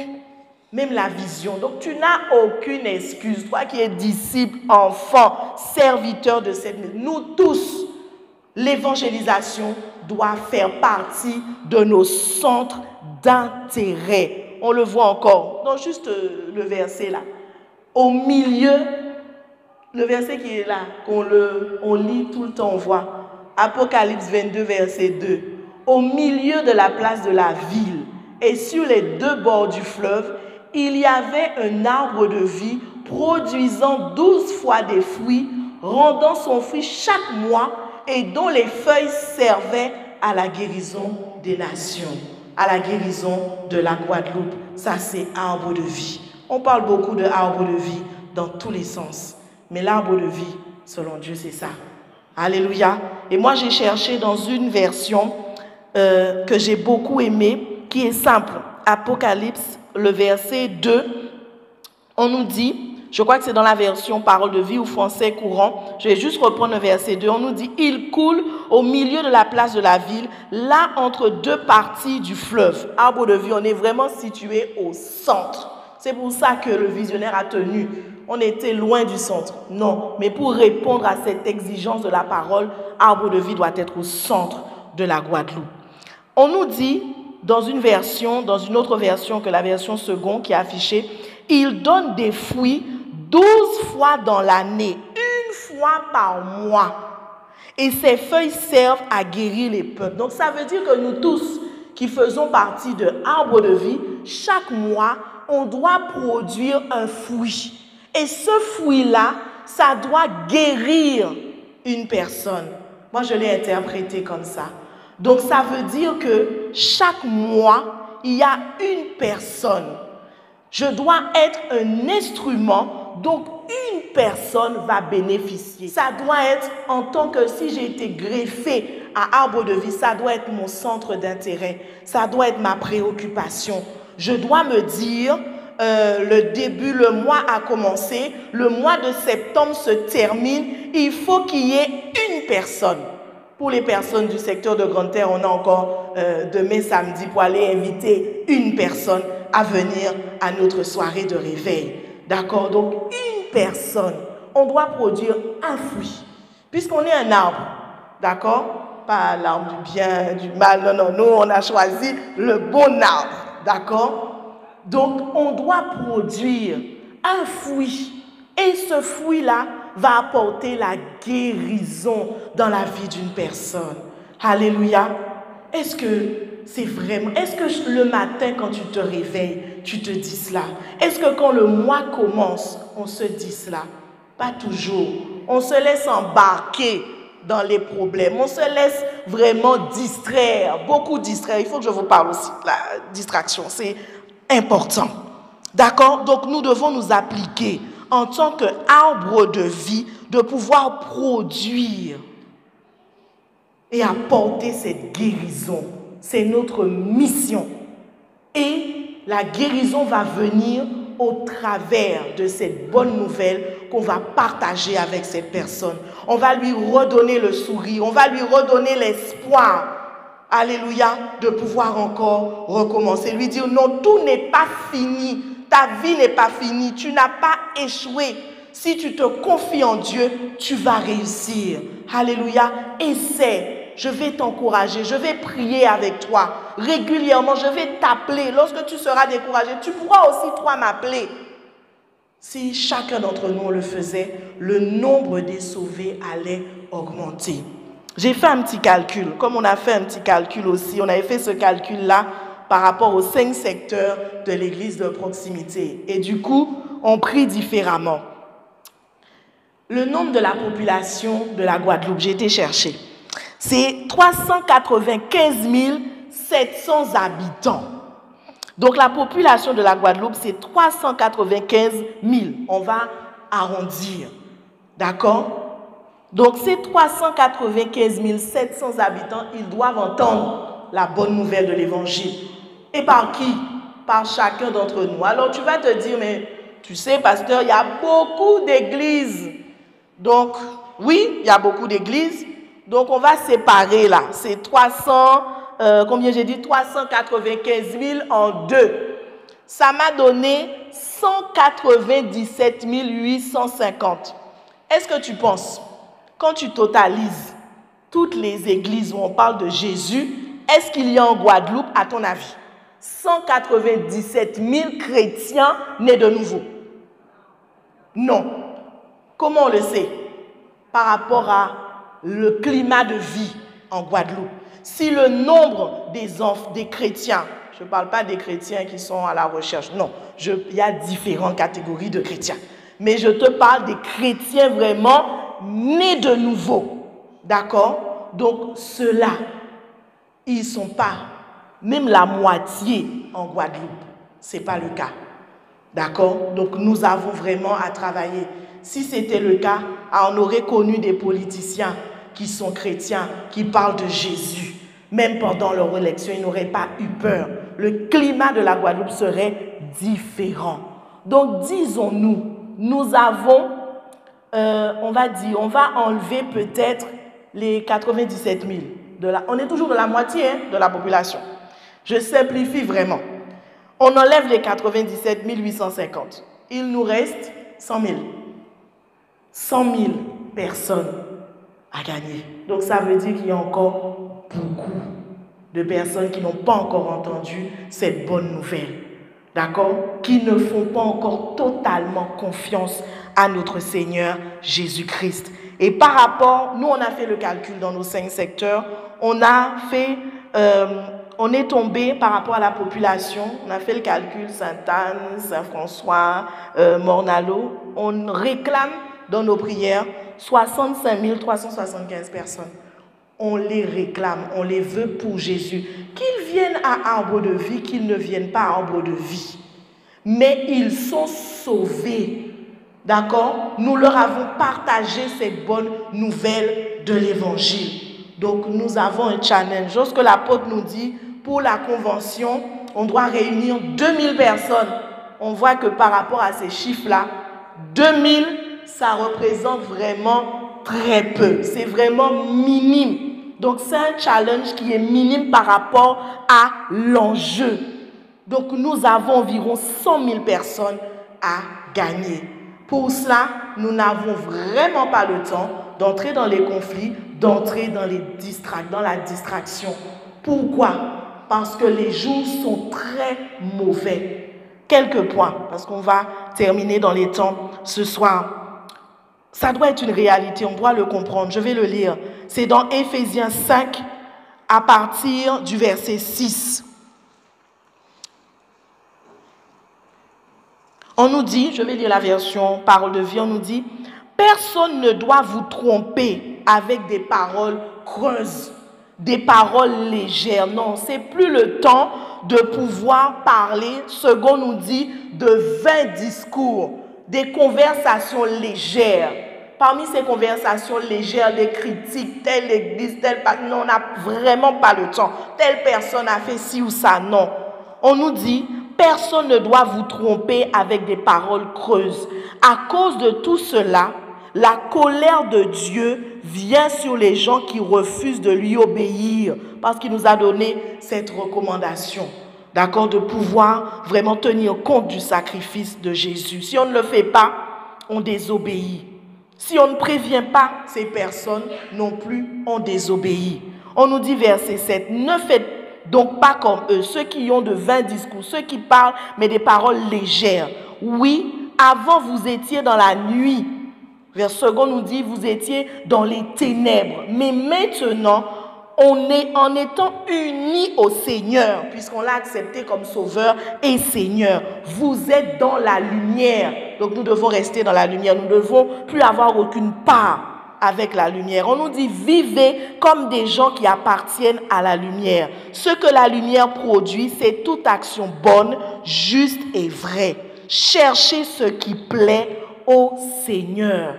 même la vision. Donc, tu n'as aucune excuse. Toi qui es disciple, enfant, serviteur de cette maison, nous tous, l'évangélisation doit faire partie de nos centres d'intérêt. On le voit encore. Donc, juste le verset là. Au milieu, le verset qui est là, on lit tout le temps, on voit. Apocalypse 22, verset 2. Au milieu de la place de la ville et sur les deux bords du fleuve, il y avait un arbre de vie produisant 12 fois des fruits, rendant son fruit chaque mois et dont les feuilles servaient à la guérison des nations, à la guérison de la Guadeloupe. Ça, c'est arbre de vie. On parle beaucoup de arbre de vie dans tous les sens. Mais l'arbre de vie, selon Dieu, c'est ça. Alléluia. Et moi, j'ai cherché dans une version que j'ai beaucoup aimée, qui est simple. Apocalypse, le verset 2, on nous dit, je crois que c'est dans la version Parole de vie ou français courant, je vais juste reprendre le verset 2, on nous dit, il coule au milieu de la place de la ville, là entre deux parties du fleuve. Arbre de vie, on est vraiment situé au centre. C'est pour ça que le visionnaire a tenu. On était loin du centre. Non, mais pour répondre à cette exigence de la parole, arbre de vie doit être au centre de la Guadeloupe. On nous dit, dans une autre version que la version seconde qui est affichée, il donne des fruits 12 fois dans l'année, une fois par mois. Et ses feuilles servent à guérir les peuples. Donc ça veut dire que nous tous qui faisons partie de arbre de vie, chaque mois, on doit produire un fruit. Et ce fruit-là, ça doit guérir une personne. Moi, je l'ai interprété comme ça. Donc, ça veut dire que chaque mois, il y a une personne. Je dois être un instrument, donc une personne va bénéficier. Ça doit être, en tant que si j'ai été greffé à arbre de vie, ça doit être mon centre d'intérêt. Ça doit être ma préoccupation. Je dois me dire... le mois a commencé, le mois de septembre se termine, il faut qu'il y ait une personne. Pour les personnes du secteur de Grande-Terre, on a encore demain samedi pour aller inviter une personne à venir à notre soirée de réveil. D'accord? Donc, une personne, on doit produire un fruit, puisqu'on est un arbre. D'accord? Pas l'arbre du bien, du mal, non, nous on a choisi le bon arbre. D'accord? Donc, on doit produire un fruit. Et ce fruit-là va apporter la guérison dans la vie d'une personne. Alléluia. Est-ce que c'est vraiment... Est-ce que le matin, quand tu te réveilles, tu te dis cela? Est-ce que quand le mois commence, on se dit cela? Pas toujours. On se laisse embarquer dans les problèmes. On se laisse vraiment distraire. Beaucoup distraire. Il faut que je vous parle aussi de la distraction. C'est important. D'accord? Donc, nous devons nous appliquer en tant qu'arbre de vie, de pouvoir produire et apporter cette guérison. C'est notre mission. Et la guérison va venir au travers de cette bonne nouvelle qu'on va partager avec cette personne. On va lui redonner le sourire, on va lui redonner l'espoir. Alléluia, de pouvoir encore recommencer. Lui dire non, tout n'est pas fini. Ta vie n'est pas finie. Tu n'as pas échoué. Si tu te confies en Dieu, tu vas réussir. Alléluia. Essaie. Je vais t'encourager. Je vais prier avec toi. Régulièrement, je vais t'appeler. Lorsque tu seras découragé, tu pourras aussi toi m'appeler. Si chacun d'entre nous le faisait, le nombre des sauvés allait augmenter. J'ai fait un petit calcul, comme on a fait un petit calcul aussi, on avait fait ce calcul-là par rapport aux 5 secteurs de l'église de proximité. Et du coup, on prie différemment. Le nombre de la population de la Guadeloupe, j'ai été chercher, c'est 395 700 habitants. Donc la population de la Guadeloupe, c'est 395 000. On va arrondir. D'accord? Donc, ces 395 700 habitants, ils doivent entendre la bonne nouvelle de l'Évangile. Et par qui? Par chacun d'entre nous. Alors, tu vas te dire, mais tu sais, pasteur, il y a beaucoup d'églises. Donc, oui, il y a beaucoup d'églises. Donc, on va séparer là. C'est 395 000 en deux. Ça m'a donné 197 850. Est-ce que tu penses, quand tu totalises toutes les églises où on parle de Jésus, est-ce qu'il y a en Guadeloupe, à ton avis, 197 000 chrétiens nés de nouveau? Non. Comment on le sait? Par rapport à le climat de vie en Guadeloupe. Si le nombre des chrétiens, je ne parle pas des chrétiens qui sont à la recherche, non, il y a différentes catégories de chrétiens. Mais je te parle des chrétiens vraiment nés de nouveau. D'accord? Donc, ceux-là, ils ne sont pas même la moitié en Guadeloupe. Ce n'est pas le cas. D'accord? Donc, nous avons vraiment à travailler. Si c'était le cas, on aurait connu des politiciens qui sont chrétiens, qui parlent de Jésus. Même pendant leur élection, ils n'auraient pas eu peur. Le climat de la Guadeloupe serait différent. Donc, disons-nous, nous avons, on va enlever peut-être les 97 000. On est toujours de la moitié de la population. Je simplifie vraiment. On enlève les 97 850. Il nous reste 100 000. 100 000 personnes à gagner. Donc, ça veut dire qu'il y a encore beaucoup de personnes qui n'ont pas encore entendu cette bonne nouvelle. D'accord? Qui ne font pas encore totalement confiance à notre Seigneur Jésus-Christ. Et par rapport, nous, on a fait le calcul dans nos 5 secteurs. On est tombé par rapport à la population. On a fait le calcul Sainte-Anne, Saint-François, Morne-à-l'Eau. On réclame dans nos prières 65 375 personnes. On les réclame, on les veut pour Jésus. Qu'ils viennent à Arbre de Vie, qu'ils ne viennent pas à Arbre de Vie. Mais ils sont sauvés. D'accord? Nous leur avons partagé cette bonne nouvelle de l'Évangile. Donc nous avons un challenge. Lorsque l'apôtre nous dit, pour la convention, on doit réunir 2000 personnes. On voit que par rapport à ces chiffres-là, 2000, ça représente vraiment très peu. C'est vraiment minime. Donc, c'est un challenge qui est minime par rapport à l'enjeu. Donc, nous avons environ 100 000 personnes à gagner. Pour cela, nous n'avons vraiment pas le temps d'entrer dans les conflits, d'entrer dans la distraction. Pourquoi? Parce que les jours sont très mauvais. Quelques points, parce qu'on va terminer dans les temps ce soir. Ça doit être une réalité, on doit le comprendre. Je vais le lire. C'est dans Éphésiens 5, à partir du verset 6. On nous dit, je vais lire la version Parole de vie, on nous dit, personne ne doit vous tromper avec des paroles creuses, des paroles légères. Non, c'est plus le temps de pouvoir parler, selon nous dit, de vains discours, des conversations légères. Parmi ces conversations légères, des critiques, telle église, telle... Non, on n'a vraiment pas le temps. Telle personne a fait ci ou ça, non. On nous dit, personne ne doit vous tromper avec des paroles creuses. À cause de tout cela, la colère de Dieu vient sur les gens qui refusent de lui obéir, parce qu'il nous a donné cette recommandation, d'accord, de pouvoir vraiment tenir compte du sacrifice de Jésus. Si on ne le fait pas, on désobéit. Si on ne prévient pas ces personnes non plus, on désobéit. On nous dit verset 7, ne faites donc pas comme eux, ceux qui ont de vains discours, ceux qui parlent mais des paroles légères. Oui, avant vous étiez dans la nuit. Verset second nous dit vous étiez dans les ténèbres. Mais maintenant, en étant unis au Seigneur, puisqu'on l'a accepté comme sauveur et Seigneur, vous êtes dans la lumière. Donc nous devons rester dans la lumière. Nous ne devons plus avoir aucune part avec la lumière. On nous dit vivez comme des gens qui appartiennent à la lumière. Ce que la lumière produit, c'est toute action bonne, juste et vraie. Cherchez ce qui plaît au Seigneur.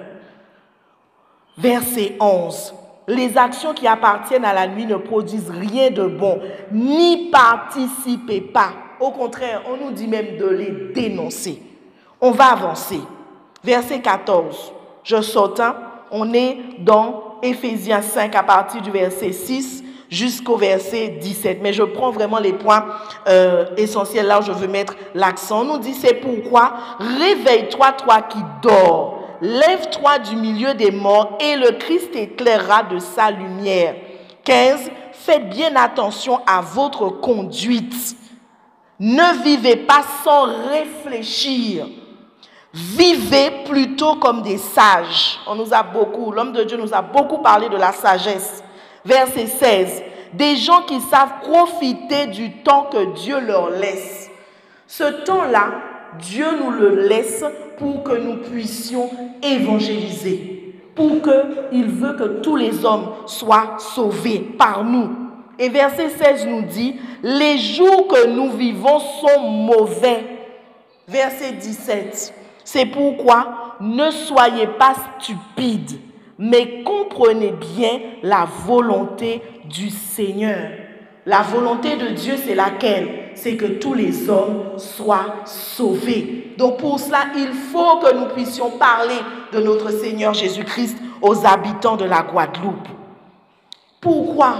Verset 11. Les actions qui appartiennent à la nuit ne produisent rien de bon, n'y participez pas. Au contraire, on nous dit même de les dénoncer. On va avancer. Verset 14. Je saute, on est dans Éphésiens 5 à partir du verset 6 jusqu'au verset 17. Mais je prends vraiment les points essentiels là où je veux mettre l'accent. On nous dit, c'est pourquoi, réveille-toi, toi qui dors. Lève-toi du milieu des morts et le Christ éclairera de sa lumière. 15. Faites bien attention à votre conduite. Ne vivez pas sans réfléchir. Vivez plutôt comme des sages. L'homme de Dieu nous a beaucoup parlé de la sagesse. Verset 16. Des gens qui savent profiter du temps que Dieu leur laisse. Ce temps-là, Dieu nous le laisse pour que nous puissions évangéliser, pour qu'il veut que tous les hommes soient sauvés par nous. Et verset 16 nous dit, les jours que nous vivons sont mauvais. Verset 17, c'est pourquoi ne soyez pas stupides, mais comprenez bien la volonté du Seigneur. La volonté de Dieu, c'est laquelle? C'est que tous les hommes soient sauvés. Donc pour cela, il faut que nous puissions parler de notre Seigneur Jésus-Christ aux habitants de la Guadeloupe. Pourquoi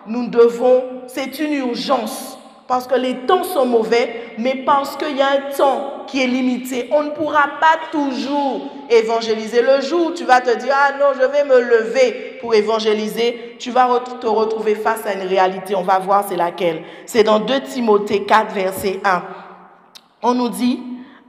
nous devons, c'est une urgence, parce que les temps sont mauvais, mais parce qu'il y a un temps qui est limité. On ne pourra pas toujours évangéliser. Le jour où tu vas te dire, ah non, je vais me lever pour évangéliser, tu vas te retrouver face à une réalité. On va voir c'est laquelle. C'est dans 2 Timothée 4, verset 1. On nous dit,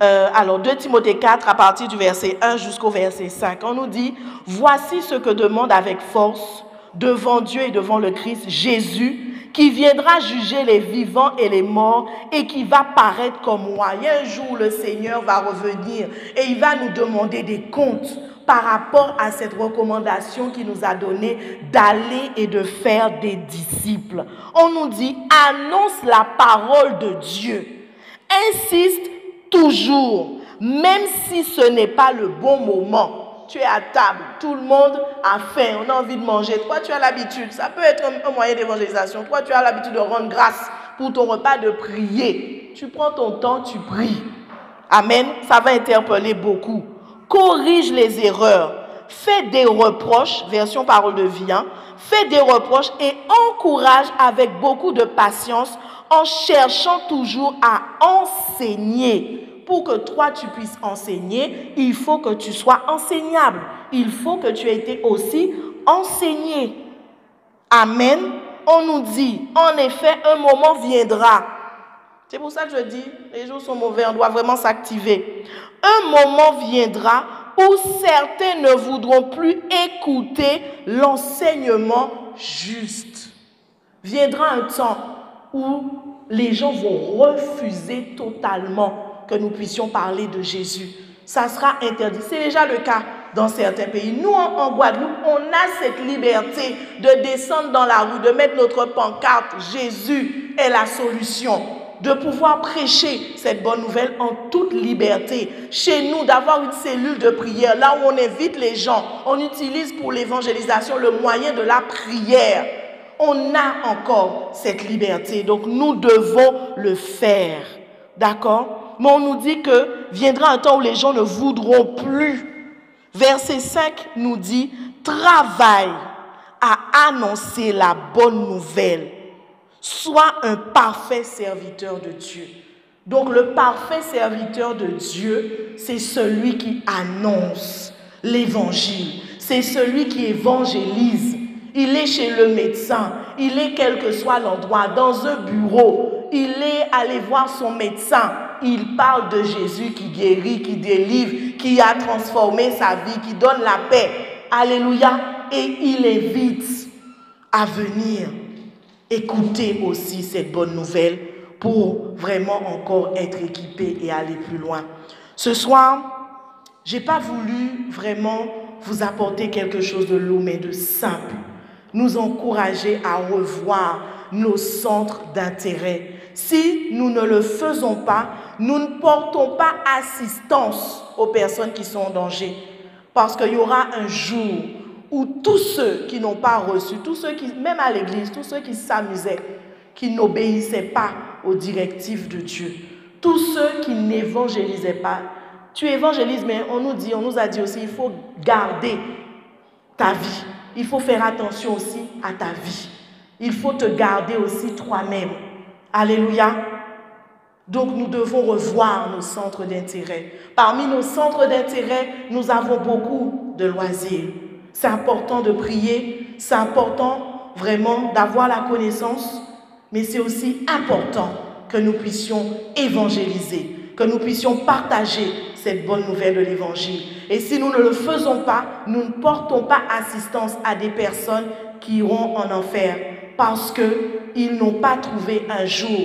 2 Timothée 4, à partir du verset 1 jusqu'au verset 5, on nous dit, voici ce que demande avec force devant Dieu et devant le Christ, Jésus, qui viendra juger les vivants et les morts et qui va paraître comme moi. Il y a un jour où le Seigneur va revenir et il va nous demander des comptes par rapport à cette recommandation qu'il nous a donnée d'aller et de faire des disciples. On nous dit, annonce la parole de Dieu. Insiste toujours, même si ce n'est pas le bon moment. Tu es à table, tout le monde a faim, on a envie de manger. Toi, tu as l'habitude, ça peut être un moyen d'évangélisation. Toi, tu as l'habitude de rendre grâce pour ton repas, de prier. Tu prends ton temps, tu pries. Amen, ça va interpeller beaucoup. Corrige les erreurs, fais des reproches, version parole de vie, fais des reproches et encourage avec beaucoup de patience en cherchant toujours à enseigner. Pour que toi, tu puisses enseigner, il faut que tu sois enseignable. Il faut que tu aies été aussi enseigné. Amen. On nous dit, en effet, un moment viendra. C'est pour ça que je dis, les jours sont mauvais, on doit vraiment s'activer. Un moment viendra où certains ne voudront plus écouter l'enseignement juste. Viendra un temps où les gens vont refuser totalement que nous puissions parler de Jésus. Ça sera interdit. C'est déjà le cas dans certains pays. Nous, en Guadeloupe, on a cette liberté de descendre dans la rue, de mettre notre pancarte « Jésus est la solution », de pouvoir prêcher cette bonne nouvelle en toute liberté. Chez nous, d'avoir une cellule de prière, là où on invite les gens, on utilise pour l'évangélisation le moyen de la prière. On a encore cette liberté, donc nous devons le faire. D'accord? Mais on nous dit que viendra un temps où les gens ne voudront plus. Verset 5 nous dit, travaille à annoncer la bonne nouvelle. Sois un parfait serviteur de Dieu. Donc le parfait serviteur de Dieu, c'est celui qui annonce l'évangile. C'est celui qui évangélise. Il est chez le médecin, il est quel que soit l'endroit, dans un bureau, il est allé voir son médecin. Il parle de Jésus qui guérit, qui délivre, qui a transformé sa vie, qui donne la paix. Alléluia. Et il invite à venir écouter aussi cette bonne nouvelle pour vraiment encore être équipé et aller plus loin. Ce soir, je n'ai pas voulu vraiment vous apporter quelque chose de lourd, mais de simple. Nous encourager à revoir nos centres d'intérêt. Si nous ne le faisons pas, nous ne portons pas assistance aux personnes qui sont en danger. Parce qu'il y aura un jour où tous ceux qui n'ont pas reçu, tous ceux qui, même à l'église, tous ceux qui s'amusaient, qui n'obéissaient pas aux directives de Dieu, tous ceux qui n'évangélisaient pas. Tu évangélises, mais on nous a dit aussi, il faut garder ta vie. Il faut faire attention aussi à ta vie. Il faut te garder aussi toi-même. Alléluia. Donc nous devons revoir nos centres d'intérêt. Parmi nos centres d'intérêt, nous avons beaucoup de loisirs. C'est important de prier, c'est important vraiment d'avoir la connaissance, mais c'est aussi important que nous puissions évangéliser, que nous puissions partager cette bonne nouvelle de l'évangile. Et si nous ne le faisons pas, nous ne portons pas assistance à des personnes qui iront en enfer parce qu'ils n'ont pas trouvé un jour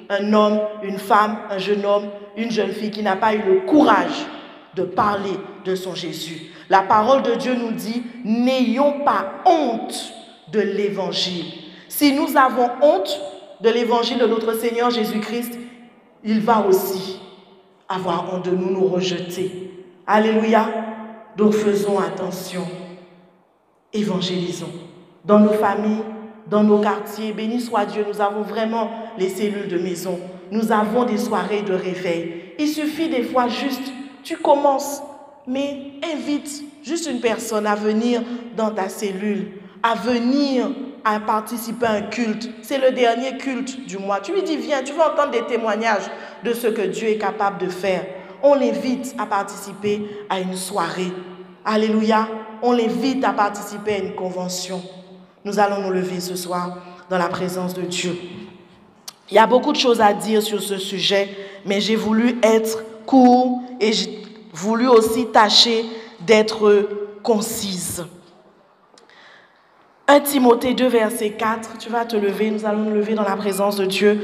un homme, une femme, un jeune homme, une jeune fille qui n'a pas eu le courage de parler de son Jésus. La parole de Dieu nous dit, n'ayons pas honte de l'évangile. Si nous avons honte de l'évangile de notre Seigneur Jésus-Christ, il va aussi avoir honte de nous, nous rejeter. Alléluia. Donc faisons attention. Évangélisons. Dans nos familles, dans nos quartiers, béni soit Dieu, nous avons vraiment les cellules de maison. Nous avons des soirées de réveil. Il suffit des fois juste, tu commences, mais invite juste une personne à venir dans ta cellule, à venir à participer à un culte. C'est le dernier culte du mois. Tu lui dis, viens, tu vas entendre des témoignages de ce que Dieu est capable de faire. On l'invite à participer à une soirée. Alléluia. On l'invite à participer à une convention. Nous allons nous lever ce soir dans la présence de Dieu. Il y a beaucoup de choses à dire sur ce sujet, mais j'ai voulu être court et j'ai voulu aussi tâcher d'être concise. 1 Timothée 2, verset 4, tu vas te lever, nous allons nous lever dans la présence de Dieu.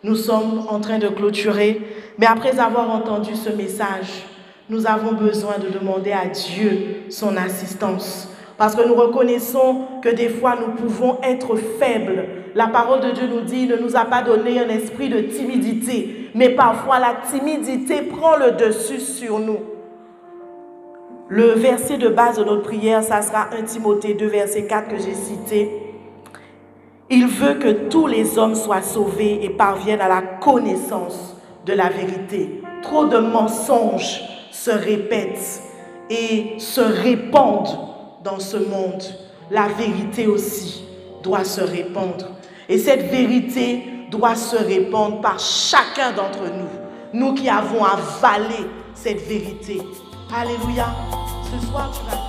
Nous sommes en train de clôturer, mais après avoir entendu ce message, nous avons besoin de demander à Dieu son assistance. Parce que nous reconnaissons que des fois nous pouvons être faibles. La parole de Dieu nous dit, il ne nous a pas donné un esprit de timidité, mais parfois la timidité prend le dessus sur nous. Le verset de base de notre prière, ça sera 1 Timothée 2, verset 4 que j'ai cité. Il veut que tous les hommes soient sauvés et parviennent à la connaissance de la vérité. Trop de mensonges se répètent et se répandent dans ce monde. La vérité aussi doit se répandre. Et cette vérité doit se répandre par chacun d'entre nous. Nous qui avons avalé cette vérité. Alléluia. Ce soir, tu vas